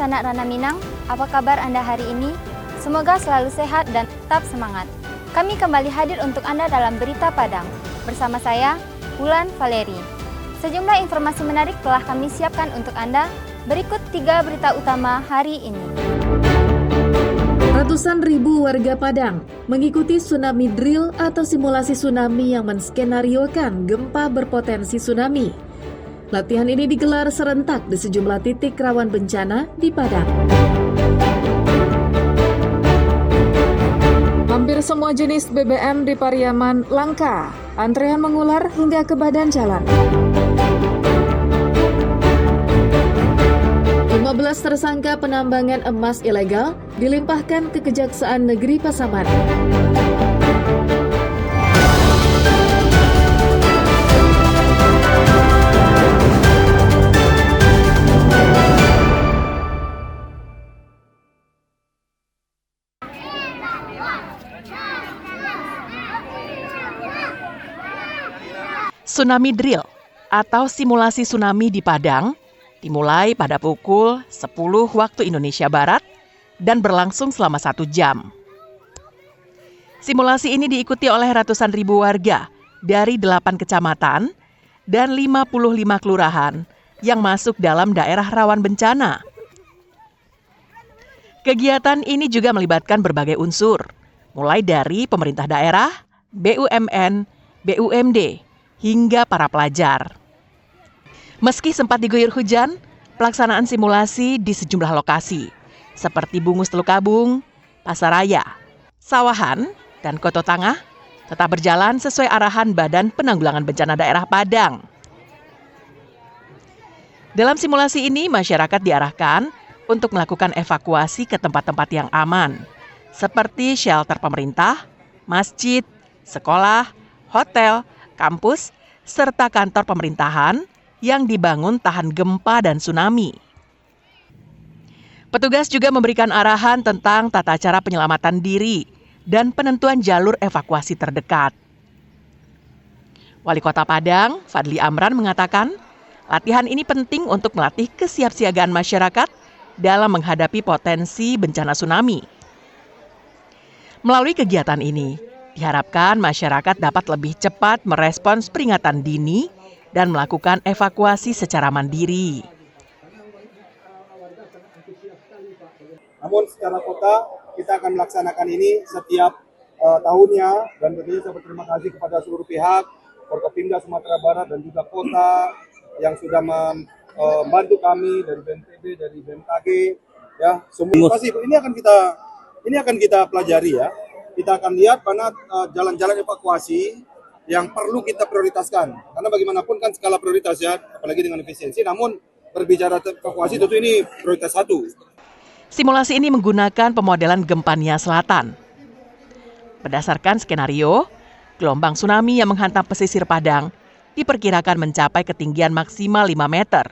sanak Rana Minang, apa kabar Anda hari ini? Semoga selalu sehat dan tetap semangat. Kami kembali hadir untuk Anda dalam Berita Padang. Bersama saya, Wulan Valeri. Sejumlah informasi menarik telah kami siapkan untuk Anda. Berikut 3 berita utama hari ini. Ratusan ribu warga Padang mengikuti tsunami drill atau simulasi tsunami yang menskenariokan gempa berpotensi tsunami. Latihan ini digelar serentak di sejumlah titik rawan bencana di Padang. Hampir semua jenis BBM di Pariaman langka. Antrean mengular hingga ke badan jalan. 15 tersangka penambangan emas ilegal dilimpahkan ke Kejaksaan Negeri Pasaman. Tsunami drill atau simulasi tsunami di Padang dimulai pada pukul 10 waktu Indonesia Barat dan berlangsung selama 1 jam. Simulasi ini diikuti oleh ratusan ribu warga dari 8 kecamatan dan 55 kelurahan yang masuk dalam daerah rawan bencana. Kegiatan ini juga melibatkan berbagai unsur, mulai dari pemerintah daerah, BUMN, BUMD, hingga para pelajar. Meski sempat diguyur hujan, pelaksanaan simulasi di sejumlah lokasi, seperti Bungus Teluk Kabung, Pasaraya, Sawahan, dan Koto Tangah, tetap berjalan sesuai arahan Badan Penanggulangan Bencana Daerah Padang. Dalam simulasi ini, masyarakat diarahkan untuk melakukan evakuasi ke tempat-tempat yang aman, seperti shelter pemerintah, masjid, sekolah, hotel, kampus, serta kantor pemerintahan yang dibangun tahan gempa dan tsunami. Petugas juga memberikan arahan tentang tata cara penyelamatan diri dan penentuan jalur evakuasi terdekat. Wali Kota Padang, Fadli Amran, mengatakan, latihan ini penting untuk melatih kesiapsiagaan masyarakat dalam menghadapi potensi bencana tsunami. Melalui kegiatan ini, diharapkan masyarakat dapat lebih cepat merespons peringatan dini dan melakukan evakuasi secara mandiri. Namun secara kota kita akan melaksanakan ini setiap tahunnya dan tentunya saya berterima kasih kepada seluruh pihak, Forkopimda Sumatera Barat dan juga kota yang sudah membantu kami dari BNPB, dari BMKG, ya semua pasti ini akan kita pelajari ya. Kita akan lihat mana jalan-jalan evakuasi yang perlu kita prioritaskan. Karena bagaimanapun kan skala prioritas ya, apalagi dengan efisiensi. Namun berbicara evakuasi tentu ini prioritas 1. Simulasi ini menggunakan pemodelan gempa Nia Selatan. Berdasarkan skenario, gelombang tsunami yang menghantam pesisir Padang diperkirakan mencapai ketinggian maksimal 5 meter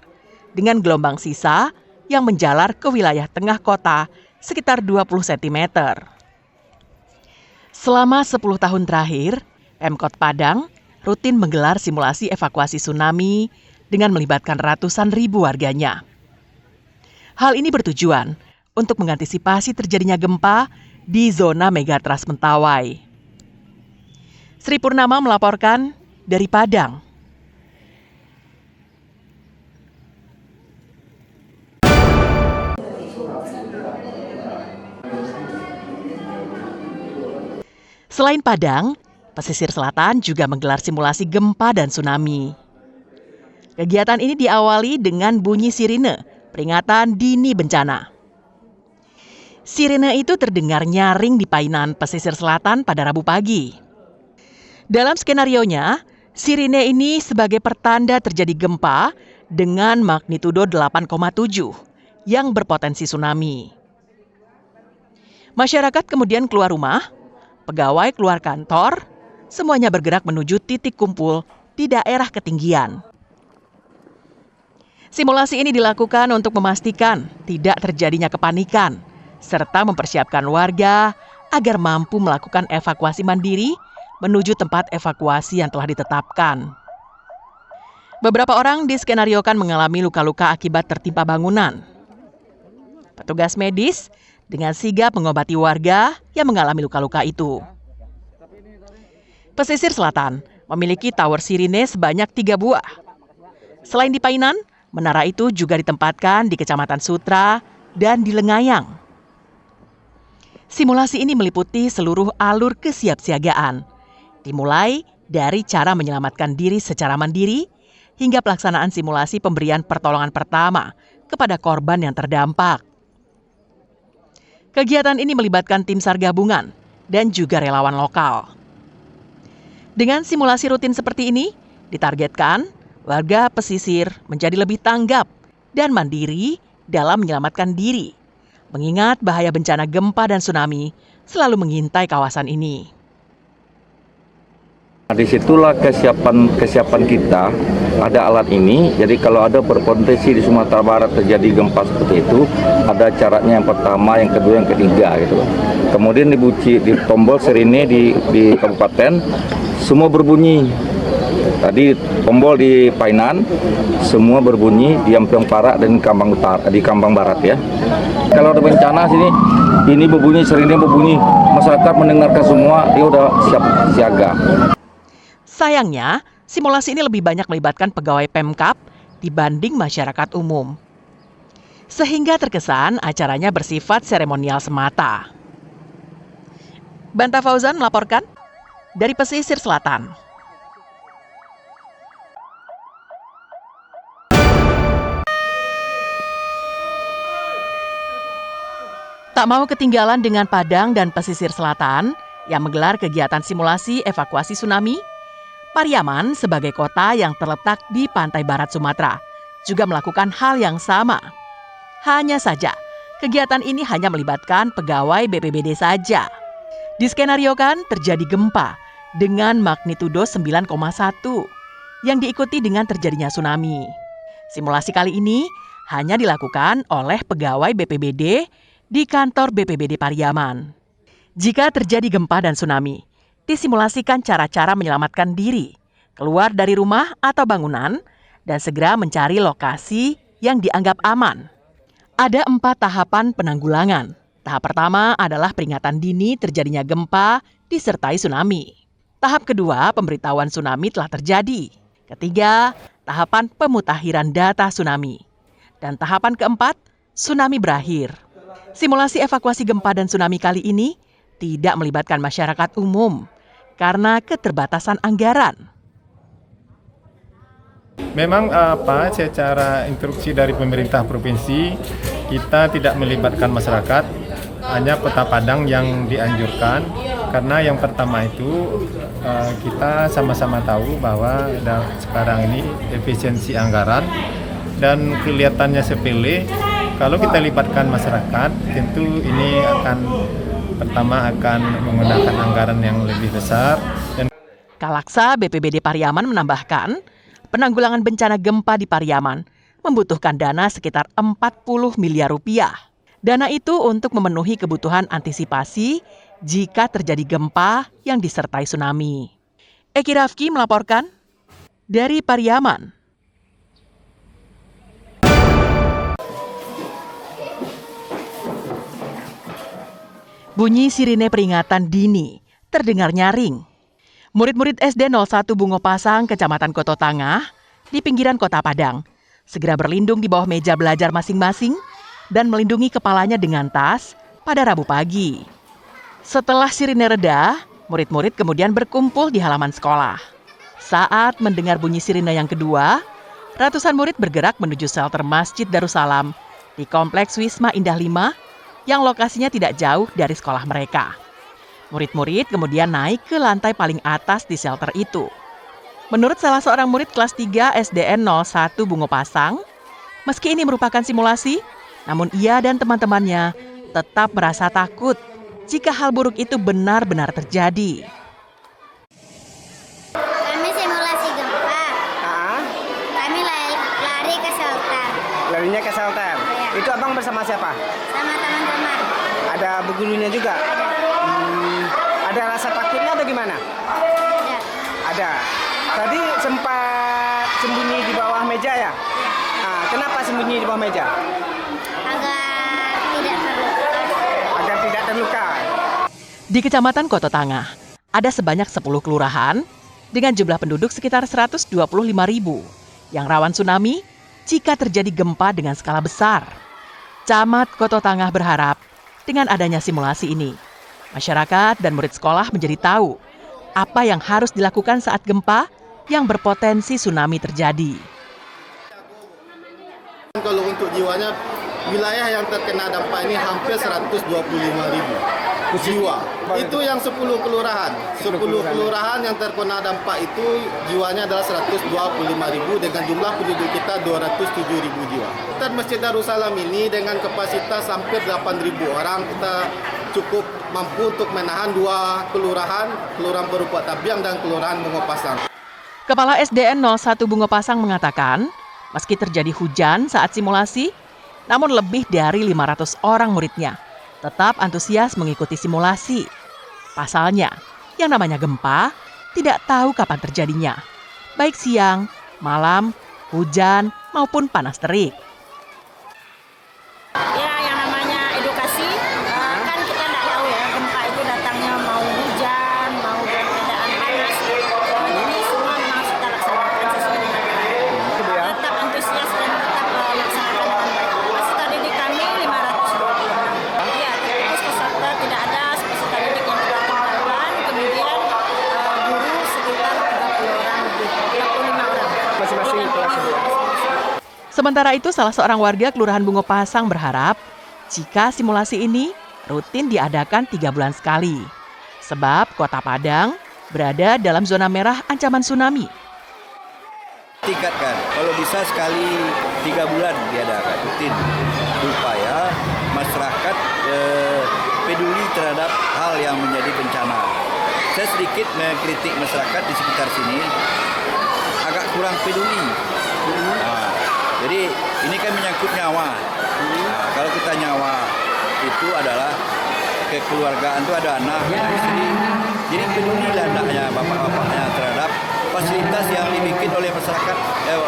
dengan gelombang sisa yang menjalar ke wilayah tengah kota sekitar 20 cm. Selama 10 tahun terakhir, Pemkot Padang rutin menggelar simulasi evakuasi tsunami dengan melibatkan ratusan ribu warganya. Hal ini bertujuan untuk mengantisipasi terjadinya gempa di zona Megatrust Mentawai. Sri Purnama melaporkan dari Padang. Selain Padang, pesisir selatan juga menggelar simulasi gempa dan tsunami. Kegiatan ini diawali dengan bunyi sirine, peringatan dini bencana. Sirine itu terdengar nyaring di Painan, pesisir selatan pada Rabu pagi. Dalam skenarionya, sirine ini sebagai pertanda terjadi gempa dengan magnitudo 8,7 yang berpotensi tsunami. Masyarakat kemudian keluar rumah, pegawai keluar kantor, semuanya bergerak menuju titik kumpul di daerah ketinggian. Simulasi ini dilakukan untuk memastikan tidak terjadinya kepanikan, serta mempersiapkan warga agar mampu melakukan evakuasi mandiri menuju tempat evakuasi yang telah ditetapkan. Beberapa orang diskenariokan mengalami luka-luka akibat tertimpa bangunan. petugas medis dengan sigap mengobati warga yang mengalami luka-luka itu. Pesisir Selatan memiliki tower sirine sebanyak 3 buah. Selain di Painan, menara itu juga ditempatkan di Kecamatan Sutra dan di Lengayang. Simulasi ini meliputi seluruh alur kesiapsiagaan, dimulai dari cara menyelamatkan diri secara mandiri hingga pelaksanaan simulasi pemberian pertolongan pertama kepada korban yang terdampak. Kegiatan ini melibatkan tim SAR gabungan dan juga relawan lokal. Dengan simulasi rutin seperti ini, ditargetkan warga pesisir menjadi lebih tanggap dan mandiri dalam menyelamatkan diri, mengingat bahaya bencana gempa dan tsunami selalu mengintai kawasan ini. Disitulah kesiapan kita, ada alat ini. Jadi kalau ada berpotensi di Sumatera Barat terjadi gempa seperti itu, ada caranya yang pertama, yang kedua, yang ketiga gitu. Kemudian di tombol sirine di kabupaten semua berbunyi. Tadi tombol di Painan semua berbunyi, di Ampang Barat dan di Kambang Barat ya. Kalau ada bencana sini, ini berbunyi, sirine berbunyi, masyarakat mendengarkan semua, dia udah siap siaga. Sayangnya, simulasi ini lebih banyak melibatkan pegawai Pemkab dibanding masyarakat umum. Sehingga terkesan acaranya bersifat seremonial semata. Banta Fauzan melaporkan dari pesisir selatan. Tak mau ketinggalan dengan Padang dan pesisir selatan yang menggelar kegiatan simulasi evakuasi tsunami, Pariaman sebagai kota yang terletak di pantai barat Sumatera juga melakukan hal yang sama. Hanya saja, kegiatan ini hanya melibatkan pegawai BPBD saja. Diskenariokan terjadi gempa dengan magnitudo 9,1 yang diikuti dengan terjadinya tsunami. Simulasi kali ini hanya dilakukan oleh pegawai BPBD di kantor BPBD Pariaman. Jika terjadi gempa dan tsunami, disimulasikan cara-cara menyelamatkan diri, keluar dari rumah atau bangunan, dan segera mencari lokasi yang dianggap aman. Ada 4 tahapan penanggulangan. Tahap pertama adalah peringatan dini terjadinya gempa disertai tsunami. Tahap kedua, pemberitahuan tsunami telah terjadi. Ketiga, tahapan pemutakhiran data tsunami. Dan tahapan keempat, tsunami berakhir. Simulasi evakuasi gempa dan tsunami kali ini tidak melibatkan masyarakat umum karena keterbatasan anggaran. Memang secara instruksi dari pemerintah provinsi kita tidak melibatkan masyarakat, hanya Kota Padang yang dianjurkan karena yang pertama itu kita sama-sama tahu bahwa sekarang ini efisiensi anggaran dan kelihatannya sepele. Kalau kita libatkan masyarakat, tentu ini pertama akan menggunakan anggaran yang lebih besar. Dan Kalaksa BPBD Pariaman menambahkan, penanggulangan bencana gempa di Pariaman membutuhkan dana sekitar 40 miliar rupiah. Dana itu untuk memenuhi kebutuhan antisipasi jika terjadi gempa yang disertai tsunami. Eki Rafki melaporkan dari Pariaman. Bunyi sirine peringatan dini terdengar nyaring. Murid-murid SD 01 Bungo Pasang, Kecamatan Koto Tangah, di pinggiran Kota Padang, segera berlindung di bawah meja belajar masing-masing dan melindungi kepalanya dengan tas pada Rabu pagi. Setelah sirine reda, murid-murid kemudian berkumpul di halaman sekolah. Saat mendengar bunyi sirine yang kedua, ratusan murid bergerak menuju shelter Masjid Darussalam di Kompleks Wisma Indah 5 yang lokasinya tidak jauh dari sekolah mereka. Murid-murid kemudian naik ke lantai paling atas di shelter itu. Menurut salah seorang murid kelas 3 SDN 01 Bungo Pasang, meski ini merupakan simulasi, namun ia dan teman-temannya tetap merasa takut jika hal buruk itu benar-benar terjadi. Kami simulasi gempa. Kami lari ke shelter. Larinya ke shelter? Ya. Itu abang bersama siapa? Sama teman-teman. Ada bu gurunya juga? Ada rasa takutnya atau gimana? Ada. Ada. Tadi sempat sembunyi di bawah meja ya? Nah, kenapa sembunyi di bawah meja? Agar Di Kecamatan Koto Tangah, ada sebanyak 10 kelurahan dengan jumlah penduduk sekitar 125.000 yang rawan tsunami jika terjadi gempa dengan skala besar. Camat Koto Tangah berharap dengan adanya simulasi ini, masyarakat dan murid sekolah menjadi tahu apa yang harus dilakukan saat gempa yang berpotensi tsunami terjadi. Kalau untuk jiwanya, wilayah yang terkena dampak ini hampir 125.000 jiwa. Itu yang 10 kelurahan. 10 kelurahan yang terkena dampak itu jiwanya adalah 125.000 dengan jumlah penduduk kita 207.000 jiwa. Dan Masjid Darussalam ini dengan kapasitas hampir 8.000 orang, kita cukup mampu untuk menahan 2 kelurahan, Kelurahan Perupuk Tabiang dan Kelurahan Bungo Pasang. Kepala SDN 01 Bungo Pasang mengatakan, meski terjadi hujan saat simulasi, namun lebih dari 500 orang muridnya tetap antusias mengikuti simulasi. Pasalnya, yang namanya gempa tidak tahu kapan terjadinya, baik siang, malam, hujan, maupun panas terik. Ya, yang namanya edukasi, kan kita tidak tahu ya, gempa itu datangnya mau hujan, mau keadaan panas. Jadi semua memang kita laksanakan sesuai dengan baik. Tetap antusias dan tetap laksanakan dengan baik. Peserta didik kami 520 orang. Ya, terus peserta tidak ada peserta didik yang kita tanggalkan. Kemudian guru sekitar 30 orang lebih, 35 orang. Masing-masing kelas. Sementara itu, salah seorang warga Kelurahan Bungo Pasang berharap jika simulasi ini rutin diadakan 3 bulan sekali. Sebab Kota Padang berada dalam zona merah ancaman tsunami. Tingkatkan, kalau bisa sekali 3 bulan diadakan rutin, supaya masyarakat peduli terhadap hal yang menjadi bencana. Saya sedikit mengkritik masyarakat di sekitar sini, agak kurang peduli. Jadi ini kan menyangkut nyawa. Kalau kita nyawa itu adalah kekeluargaan, itu ada anak, ada istri. Jadi pedulilah anaknya, bapak-bapaknya terhadap fasilitas yang dibikin oleh masyarakat,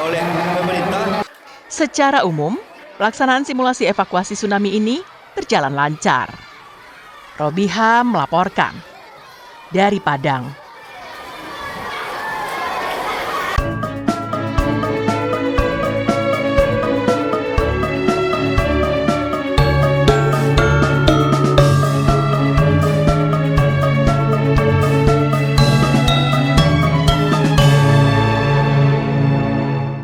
oleh pemerintah. Secara umum, pelaksanaan simulasi evakuasi tsunami ini berjalan lancar. Robiham melaporkan dari Padang.